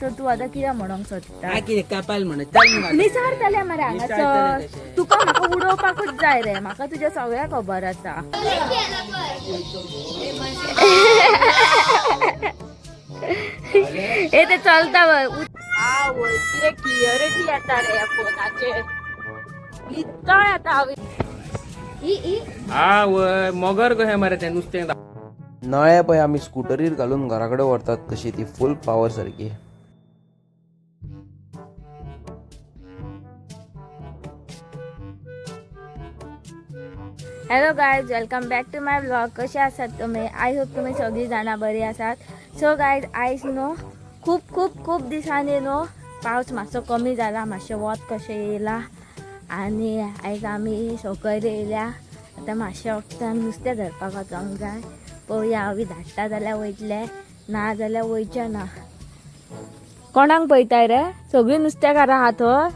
So तू आता कितें म्हणूंक सोदता काय कितें कापाल म्हणत चल मग आता. निसारतले मरे हांगासर तुका म्हाका उडोवपाकूच जाय रे म्हाका तुज्या सगळ्या खबर आसा ए ते चलता वय कितें क्लियरिटी येता रे ह्या फोनाचेर इतका येता हा वय मगर कशें मरे तें नुस्तें नळे पळय आमी स्कुटरीर घालून घरा कडेन व्हरतात कशी ती फूल पावर सारकी. Hello guys welcome back to my blog. कसे आसात तुम्ही? आय होप तुम्ही सगळी जाणां बरी आसात. सो गायज आयज न्हू खूप खूप खूप दिसांनी न्हू पावस मातसो कमी जाला, मातशें वत कशें येयला आनी आयज आमी सकयल येयल्या. आतां मातशें वखदान नुस्तें धरपाक वचोंक जाय. पळोवया हांव धाडटा जाल्यार वयतले ना जाल्यार वयचें ना. कोणाक पळयताय रे? सगळीं नुस्तेकारां आहा थंय?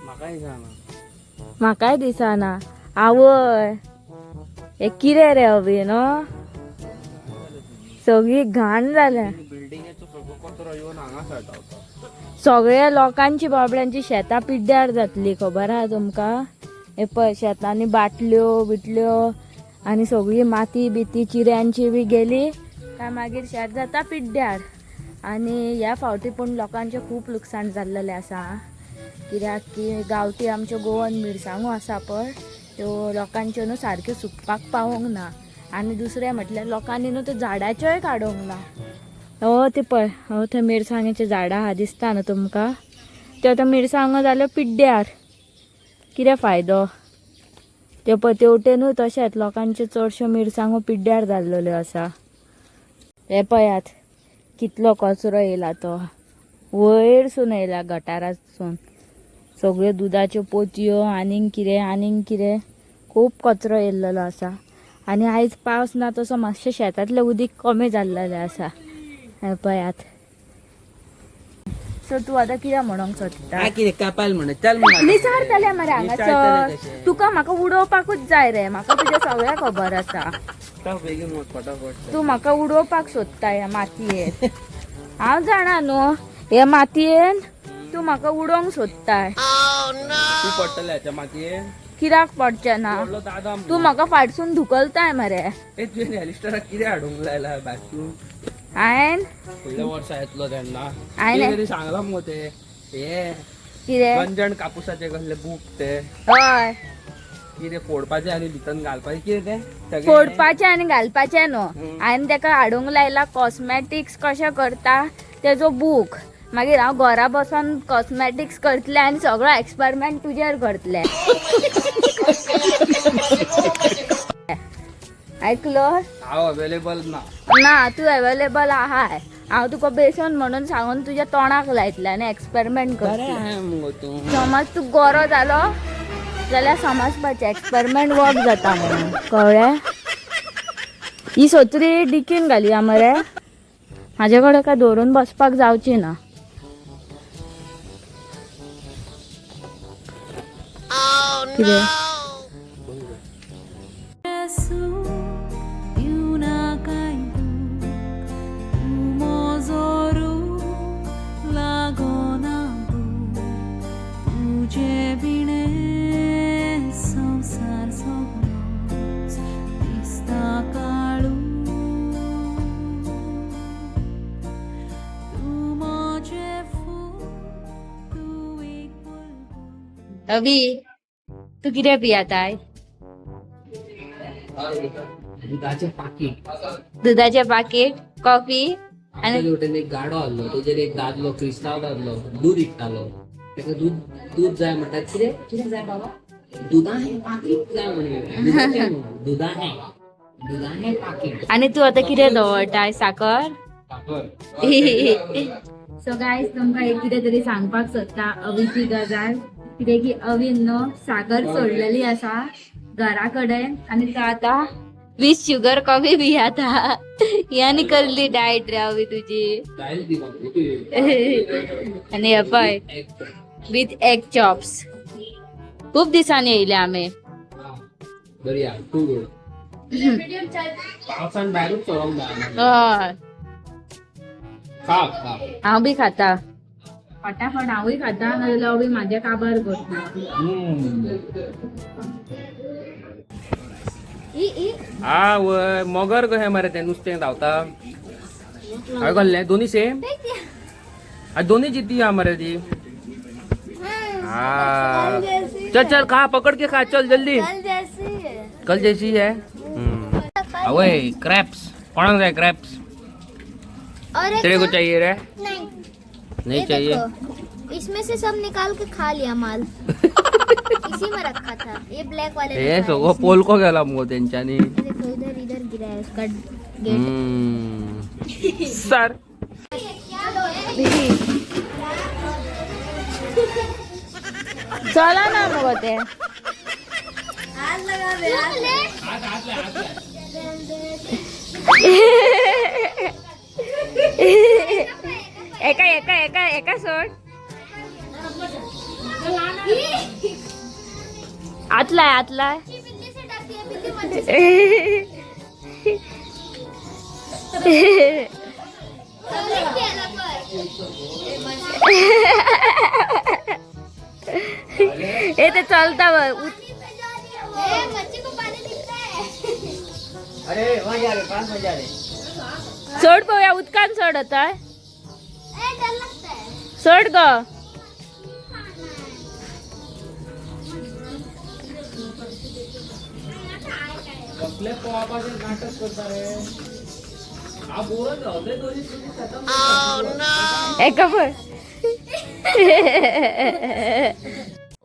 म्हाकाय जाणा म्हाकाय दिसना. आवय हे कितें रे हवी न्हू सगळी घाण जाल्या. बिल्डिंगेचो सगळो कचरो येवन हांगा साठवता. सगळ्या लोकांची बाबड्यांची शेतां पिड्ड्यार जातली खबर आहा तुमकां? हे पळय शेतांनी बाटल्यो बिटल्यो आनी सगळी माती बिती चिऱ्यांची बी गेली काय मागीर शेत जाता पिड्ड्यार. आनी ह्या फावटी पूण लोकांचें खूब लुकसाण जाल्लेलें आसा कित्याक की गांवठी आमच्यो गोवन मिरसांगो आसा पळय त्यो लोकांच्यो न्हू सारक्यो सुकपाक पावोंक ना. आनी दुसरें म्हटल्यार लोकांनी न्हू त्यो झाडाच्योय काडोंक ना. हो ते पळय हो थंय मिरसांगेचे झाडां आहा दिसता न्हू तुमकां? त्यो आतां मिरसांगो जाल्यो पिड्ड्यार. कितें फायदो? त्यो पळय तेवटे न्हू तशेंच लोकांच्यो चडश्यो मिरसांगो पिड्ड्यार जाल्लेल्यो आसा. हे पळयात कितलो कचरो येयला तो वयरसून येयला गटारासून. सगळ्यो दुदाच्यो पोतयो आनीक कितें खूब कचरो येयल्लो आसा. आनी आयज पावस ना तसो मातशें शेतांतलें उदीक कमी जाल्लेलें आसा. हे पळयात. सो तू आता कितें म्हणूंक सोदता? काय कितें कापाल म्हणत चल मग आता. निसारतले मरे निसारतले हांगासर कशें? तुका म्हाका उडोवपाकूच जाय रे म्हाका तुज्या सगळ्या खबर आसा. चल बेगीन वच फटाफट. तू म्हाका उडोवपाक सोदता ह्या मातयेन. हांव जाणा न्हू हे मातयेन तू म्हाका उडोवंक सोदताय. तू पडटले हाच्या मातयेन कित्याक पडचें ना? व्हडलो दादा तू म्हाका फाटसून धुकलताय मरे. ए तुवें हॅलिस्टराक कितें हाडूंक लायला बाथरूम? हांवें फुडल्या वर्सा येतलो तेन्ना हांवें कितें सांगला मगो ते हे कितें गंजण कापुसाचे कसले बूक ते हय कितें फोडपाचे आनी भितन घालपाचे कितें ते सगळे फोडपाचें आनी घालपाचें न्हू. हांवें ताका हाडूंक लायला कॉस्मॅटिक्स कशें करता तेजो बूक. मागीर हांव घरा बसून कॉस्मॅटिक्स करतलें आनी सगळो एक्सपेरिमेंट तुजेर करतलें. आयकलो? हांव अवेलेबल ना. ना तू अवेलेबल आहाय. हांव तुका बेसन म्हणून सांगून तुज्या तोंडाक लायतलें आनी एक्सपेरिमेंट बरें करतलें. आहाय मगो तूं. समज तू गरो जालो जाल्यार समजपाचें एक्सपेरिमेंट वर्क जाता म्हणून. कळ्ळें? ही सोत्री डिकीन घालया मरे. म्हाजे कडेन काय दवरून बसपाक जावची ना. कितें? अभी तू कितें पियाताय? दुधाचे पाकीट. दुधाचें पाकीट, कॉफी आनी हॉटेल एक गाडो आसलो तेजेर एक दादलो क्रिस्तांव दादलो दूध विकतालो. तेका दूध जाय म्हणटात. कितें जाय बाबा? दुधा हे पाकीट जाय म्हणले. दुधा हे पाकीट. आनी तू आतां कितें दवरताय? साकर? साकर. सो गायज तुमकां एक कितें तरी सांगपाक सोदता अवीची गजाल. कित्याक की अवीन न्हू साकर सोडलेली आसा घरा कडेन आनी तो आतां विथ शुगर कॉफी पियाता. ह्यानी कसली डायट रे अवी तुजी? आनी हे पळय विथ एग चॉप्स. खूब दिसांनी येयले आमी. बरी आहा टू गुड. पावसान भायरूच सरोंक जायना. हय खा खा हांव बी खाता फटाफट हांवूय खाता नाजाल्यार हांव बी म्हाज्या काबार करता हा वय मगर कशें मरे तें नुस्तें धांवता हांवें घाल्लें दोन्ही सेम दोन्ही जिती हा मरे ती हाँ चल चल खा पकड़ के खा चल जल्दी कल जैसी है अवे क्रैप्स कौन सा क्रैप्स और तेरे को चाहिए रे नहीं नहीं ये चाहिए देखो, इसमें से सब निकाल के खा लिया माल इसी में रखा था ये ब्लैक वाले ने हे खाया सगळं इसने। पोलको गेला मग त्यांच्यानी देखो इधर इधर गिरा है उसका गेट सर चला ना मग ते एका एका एका एका सोड आतलाय आतलाय हे ते चालता मच्छी को पानी दिखता है अरे मजा रे पास मजा रे सोड पाहूया उदकान सोड आता डर लगता है सोड ग कसले पोवापाचे नाटक करता रे हा बोरच राहते दोन्ही एका पण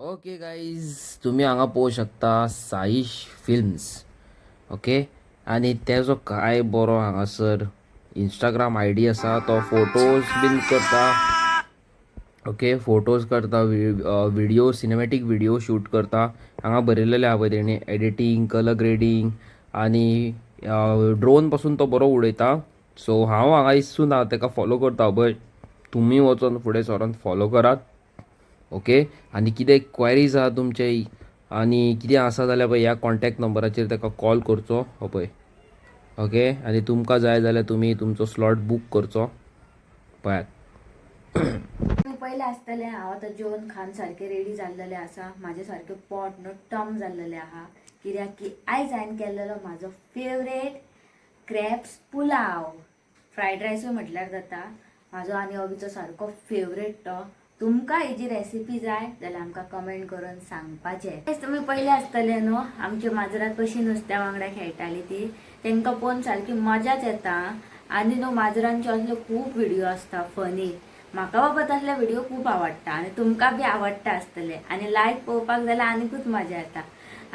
ओके गाईज तुम्ही हांगा पळोवंक शकता साईश फिल्म्स ओके आणि तेजो काय बरो हांगासर इंस्टाग्राम आय डी आसा तो फोटोज बीन करता ओके फोटोज करता व्हिडिओ सिनेमॅटीक व्हिडिओ शूट करता हांगा बरयलेले आहा पळय तेणी एडिटींग कलर ग्रेडिंग आनी ड्रोन पासून तो बरो उडयता सो हांव हांगा इसून हांव तेका फॉलो करता पळय तुमी वचोन फुडें सरोन फॉलो करात ओके आनी कितें क्वेरीज आहा तुमचे आनी कितें आसा जाल्यार पळय ह्या कॉन्टॅक्ट नंबराचेर ताका कॉल करचो हो पळय ओके आनी तुमकां जाय जाल्यार तुमी तुमचो स्लॉट बूक करचो पळयात पहिले आसतले हांव आतां जेवण खावन सारकें रेडी जाल्लेलें आसा म्हाजे सारकें पोट न्हू टम जाल्लेलें आहा कित्याक की आयज हांवें केल्लेलो म्हाजो फेवरेट क्रॅप्स पुलाव फ्रायड रायसूय म्हटल्यार जाता म्हाजो आनी अवीचो सारको फेवरेट तो तुमकां हेजी रेसिपी जाय जाल्यार आमकां कमेंट करून सांगपाचें तुमी पयले आसतले न्हू आमच्या माजरात कशी नुस्त्या वांगडा खेळटाली ती तांकां पळोवन सारकी मजाच येता आनी न्हू माजरांचे असले खूब व्हिडिओ आसता फनी म्हाका बाबा तसले व्हिडिओ खूब आवडटा आनी तुमकां बी आवडटा आसतले आनी लायक पळोवपाक जाल्यार आनीकूच मजा येता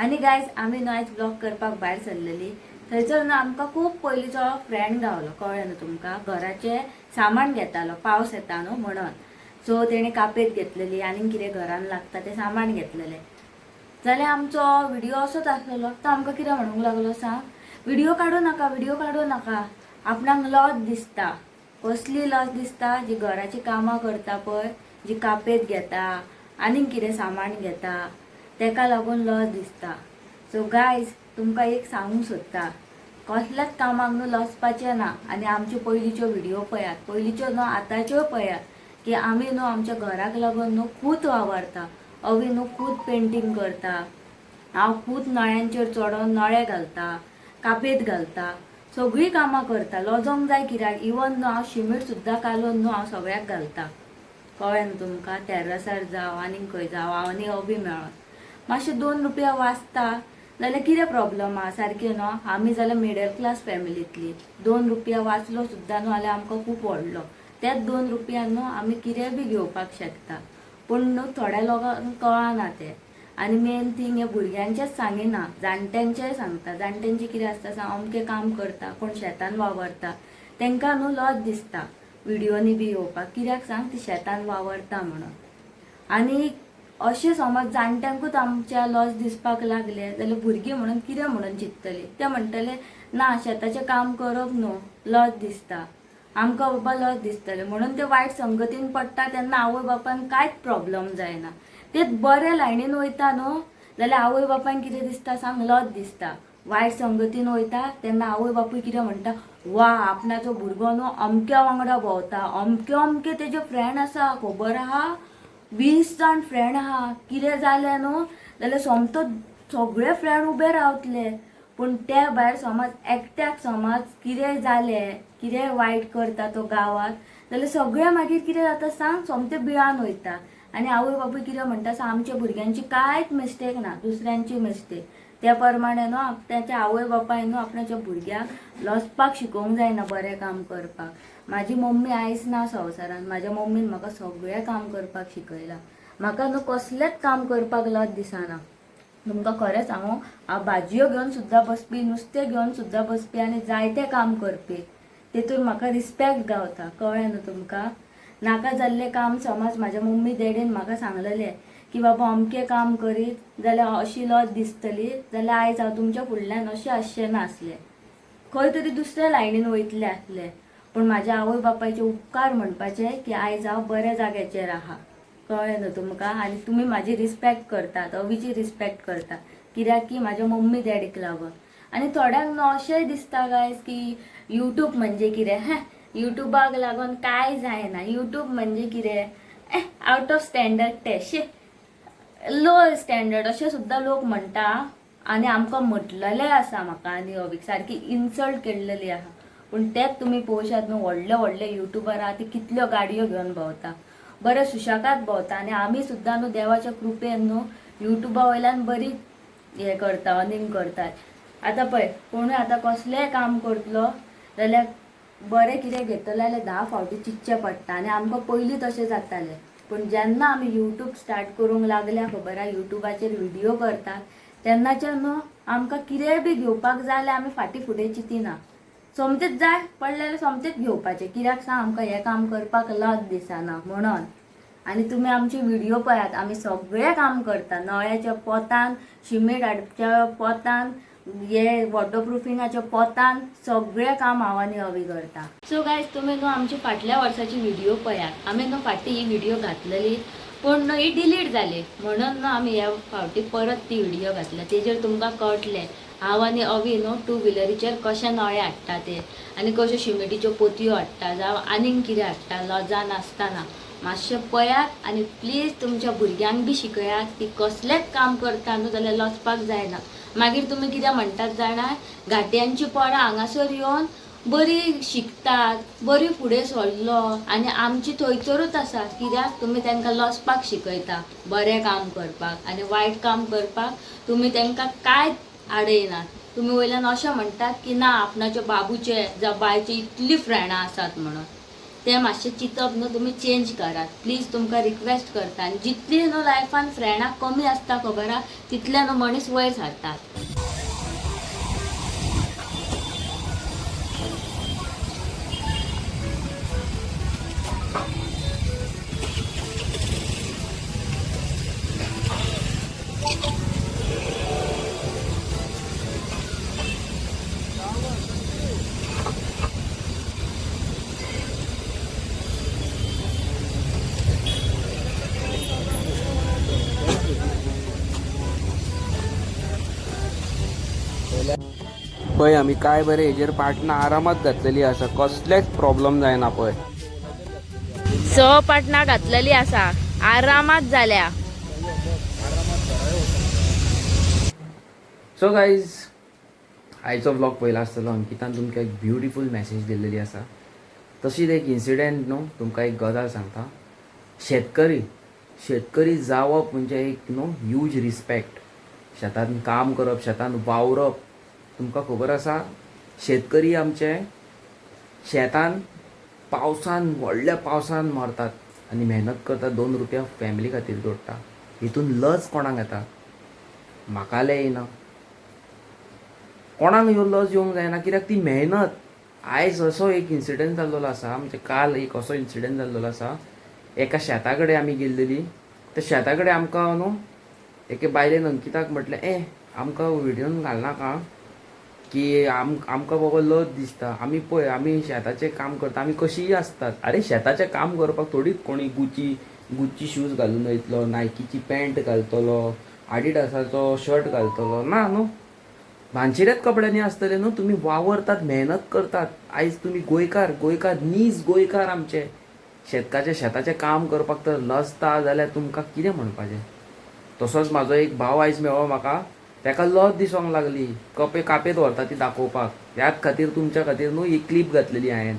आनी गायज आमी न्हू आयज ब्लॉग करपाक भायर सरलेली थंयसर न्हू आमकां खूब पयलींचो फ्रेंड गावलो कळ्ळें न्हू तुमकां घराचें सामान घेतालो पावस येता न्हू म्हणून सो तेणे कापेत घेतलेली आनी कितें घरान लागता तें सामान घेतलेलें जाल्यार आमचो व्हिडिओ असोच आसलेलो तो आमकां कितें म्हणूंक लागलो सांग व्हिडिओ काडूं नाका आपणाक लॉस दिसता कसली लॉस दिसता जी घराची कामां करता पळय जी कापेत घेता आनीक कितें सामान घेता तेका लागून लॉस दिसता सो गायज तुमकां एक सांगूंक सोदता कसल्याच कामाक न्हू लॉसपाचें ना आनी आमच्यो पयलींच्यो व्हिडिओ पळयात पयलींच्यो न्हू आतांच्यो पळयात की आमी न्हू आमच्या घराक लागून न्हू खूब वावरता अवी न्हू खूब पेंटींग करता हांव खूब नळ्यांचेर चडोन नळे घालता कापेत घालता सगळीं कामां करता लॉजोंक जाय कित्याक इवन न्हू हांव शिमीट सुद्दां कालोवन न्हू हांव सगळ्याक घालता कळ्ळें न्हू तुमकां टॅरसार जावं आनीक खंय जावं हांव आनी अवी मेळोन मातशें 2 रुपया वाचता जाल्यार कितें प्रॉब्लम आहा सारकें न्हू आमी जाल्यार मिडल क्लास फॅमिलींतली 2 रुपया वाचलो सुद्दां न्हू जाल्यार आमकां खूब व्हडलो त्याच 2 रुपयान न्हू आमी कितेंय बी घेवपाक शकता पूण न्हू थोड्या लोकांक कळना तें आनी मेन थिंग हे भुरग्यांचेच सांगिना जाणट्यांचेय सांगता जाणट्यांचें कितें आसता सांग अमकें काम करता कोण शेतान वावरता तांकां न्हू लॉस दिसता व्हिडिओनी बी येवपाक कित्याक सांग ती शेतान वावरता म्हणून आनी अशें समज जाणट्यांकूच आमच्या लॉस दिसपाक लागले जाल्यार भुरगीं म्हणून कितें म्हणून चिंततली ते म्हणटले ना शेताचें काम करप न्हू लॉस दिसता आमकां बाबा लॉस दिसतलें म्हणून ते वायट संगतीन पडटा तेन्ना आवय बापायन कांयच प्रॉब्लम जायना ते बऱ्या लायनीन वयता न्हू जाल्यार आवय बापायन कितें दिसता सांग लॉस दिसता वायट संगतीन वयता तेन्ना आवय बापूय कितें म्हणटा, वा आपणाचो भुरगो न्हू अमक्या वांगडा भोंवता, अमके अमके तेजे फ्रेंड आसा, खबर आहा 20 जाण फ्रेंड आहा. कितें जालें न्हू जाल्यार सोमतो सगळे फ्रेंड उबे रावतले. पूण त्या भायर समज एकट्याक समज कितें जालें, कितें वायट करता तो गांवांत, जाल्यार सगळे मागीर कितें जाता सांग, सोमते बिळान वयता. आनी आवय बापूय कितें म्हणटा सांग, आमच्या भुरग्यांची कांयच मिस्टेक ना, दुसऱ्यांची मिस्टेक. त्या प्रमाणे न्हू त्याच्या आवय बापायन न्हू आपणाच्या भुरग्यांक लजपाक शिकोवंक जायना बरें काम करपाक. म्हाजी मम्मी आयज ना संवसारान, म्हाज्या मम्मीन म्हाका सगळें काम करपाक शिकयलां. म्हाका न्हू कसलेंच काम करपाक लज दिसना. तुमकां खरें सांगू, हांव भाजयो घेवन सुद्दां बसपी, नुस्तें घेवन सुद्दां बसपी आनी जायतें काम करपी. तेतून म्हाका रिस्पेक्ट गावता. कळ्ळें न्हू तुमकां. नाका जाल्लें काम समज म्हाज्या मम्मी डॅडीन म्हाका सांगलेलें की बाबा अमकें काम करीत जाल्यार अशी लज दिसतली, जाल्यार आयज हांव तुमच्या फुडल्यान अशें आसचें नासलें, खंय तरी दुसऱ्या लायनीन वयतलें आसलें. पूण म्हाज्या आवय बापायचे उपकार म्हणपाचे की आयज हांव बऱ्या जाग्याचेर आहा. कळ्ळें न्हू तुमकां. आनी तुमी म्हाजी रिस्पेक्ट करतात, अवीची रिस्पेक्ट करता, कित्याक की म्हाज्या मम्मी डॅडीक लागून. आनी थोड्यांक न्हू अशेंय दिसता गायज की यूट्यूब म्हणजे कितें, यूट्यूबाक लागून कांय जायना, यूट्यूब म्हणजे कितें, out of standard test, low standard अशें सुद्दां लोक म्हणटा. आनी आमकां म्हटलेलें आसा म्हाका आनी अवीक सारकी इन्सल्ट केल्लेली आहा. पूण तेच तुमी पळोवशात न्हू, व्हडले व्हडले युट्यूबर आहा ते कितल्यो गाडयो घेवन भोंवता, बरे सुशाकात भोंवता. आनी आमी सुद्दां न्हू देवाच्या कृपेन न्हू युट्यूबा वयल्यान बरी हें करता, अर्निंग करतात. आतां पळय, कोणूय आतां कसलेंय काम करतलो जाल्यार बरें कितें घेतलें जाल्यार 10 फावटी चिंतचें पडटा. आनी आमकां पयलीं तशें जातालें. पूण जेन्ना आमी यूट्यूब स्टार्ट करूंक लागल्या, खबर आहा यूट्यूबाचेर व्हिडिओ करतात, तेन्नाच्यान न्हू आमकां कितेंय बी घेवपाक जाय जाल्यार आमी फाटीं फुडें चिंतिना. सोमतेच जाय पडलें जाल्यार सोमतेच घेवपाचें. कित्याक सांग, आमकां हें काम करपाक लज दिसना म्हणून. आनी तुमी आमचे व्हिडिओ पळयात, आमी सगळें काम करता. नळ्याच्या पोतान, शिमेट हाडच्या पोतान, हे वॉटरप्रुफिंगाच्या पोतान सगळें काम हांव आनी अवी करता. सो गायज, तुमी न्हू आमची फाटल्या वर्साची व्हिडिओ पळयात. आमी न्हू फाटीं ही व्हिडिओ घातलेली पूण न्हू ही डिलीट जाली, म्हणून न्हू आमी ह्या फावटी परत ती व्हिडिओ घातल्या. तेजेर तुमकां कळटलें हांव आनी अवी न्हू 2 व्हिलरीचेर कशें नळे हाडटा ते, आनी कश्यो शिमेटीच्यो पोतयो हाडटा, जावं आनीक कितें हाडटा लजान आसतना. मातशें पळयात आनी प्लीज तुमच्या भुरग्यांक बी शिकयात की कसलेंच काम करता न्हू जाल्यार लजपाक जायना. मागीर तुमी कितें म्हणटात जाणा, घाट्यांची पडां हांगासर येवन बरी शिकतात, बरी फुडें सरलो, आनी आमची थंयसरूच आसा. कित्याक तुमी तांकां लजपाक शिकयता, बरें काम करपाक, आनी वायट काम करपाक तुमी तांकां कांयच आडयनात. तुमी वयल्यान अशें म्हणटात की ना आपणाचे बाबूचे जावं बायचे इतली फ्रेंडां आसात म्हणून. तें मातशें चिंतप न्हू तुमी चेंज करात प्लीज, तुमकां रिक्वेस्ट करता. आनी जितली न्हू लायफान फ्रेंडां कमी आसता खबर आहा, तितले न्हू मनीस वयर सरतात. पळय आमी काय बरें हेजेर पाटणां आरामात घातलेली आसा, कसलेच प्रॉब्लेम जायना. पळय पाटणां घातलेली आसा, आरामात जाल्या. सो गायज, आयचो व्लॉग पयला आसतलो. अंकितान तुमकां एक ब्युटिफूल मॅसेज दिल्लेली आसा. तशीच एक इन्सिडेंट न्हू तुमकां एक गजाल सांगता. शेतकरी जावप म्हणजे एक न्हू ह्यूज रिस्पेक्ट. शेतान काम करप, शेतान वावरप. तुमकां खबर आसा, शेतकरी आमचे शेतान पावसान, व्हडल्या पावसान मरतात आनी मेहनत करतात, 2 रुपया फॅमिली खातीर जोडटा. हितून लज कोणाक येता? म्हाका येना, कोणाक ह्यो लज येवंक जायना. कित्याक ती मेहनत. आयज असो एक इन्सिडंट जाल्लो आसा, म्हणजे काल एक असो इन्सिडंट जाल्लो आसा. एका शेता कडेन आमी गेल्लेली. त्या शेता कडेन आमकां न्हू एके बायलेन अंकिताक म्हटलें, आमकां व्हिडिओन घालनाका की आमकां बाबा लज दिसता. आमी शेताचें काम करता, आमी कशीय आसतात. अरे शेताचें काम करपाक थोडीच कोणी गुची शूज घालून वयतलो, नायकीची पॅन्ट घालतलो, आडिडासाचो शर्ट घालतलो ना न्हू. भानशिऱ्यात कपड्यांनी असतले न्हू, तुम्ही वावरतात, मेहनत करतात. आयज तुम्ही गोंयकार नीज गोंयकार आमचे शेताचें काम करपाक तर लजता जाल्यार तुमकां कितें म्हणपाचें. तसोच म्हाजो एक भाव आयज मेळ्ळो म्हाका, ताका लज दिसोंक लागली कापेत व्हरता ती दाखोवपाक. ह्याच खातीर तुमच्या खातीर न्हू ही क्लिप घातलेली हांवें.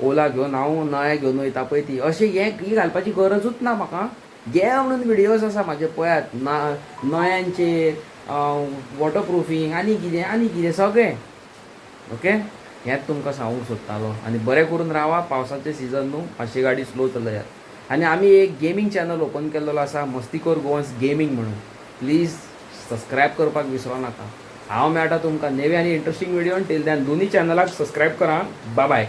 ओला घेवन हांव नया घेवन वयता पळय ती, अशें ही घालपाची गरजूच ना म्हाका. घे म्हणून व्हिडियोज आसा म्हाजे पळयात, नयांचे वॉटरप्रुफींग आनी कितें सगळें. ओके, हेंच तुमकां सांगूंक सोदतालो. आनी बरें करून रावा, पावसाचें सिजन न्हू, मातशी गाडी स्लो चलयात. आनी आमी एक गेमींग चॅनल ओपन केल्लो आसा, मस्तीखोर गोवन्स गेमींग म्हणून. प्लीज सबस्क्रायब करपाक विसरो नाका. हांव मेळटा तुमकां नेवी आनी इंट्रस्टींग व्हिडिओ. टील दॅन दोनी चॅनलाक सबस्क्रायब करा. Bye bye.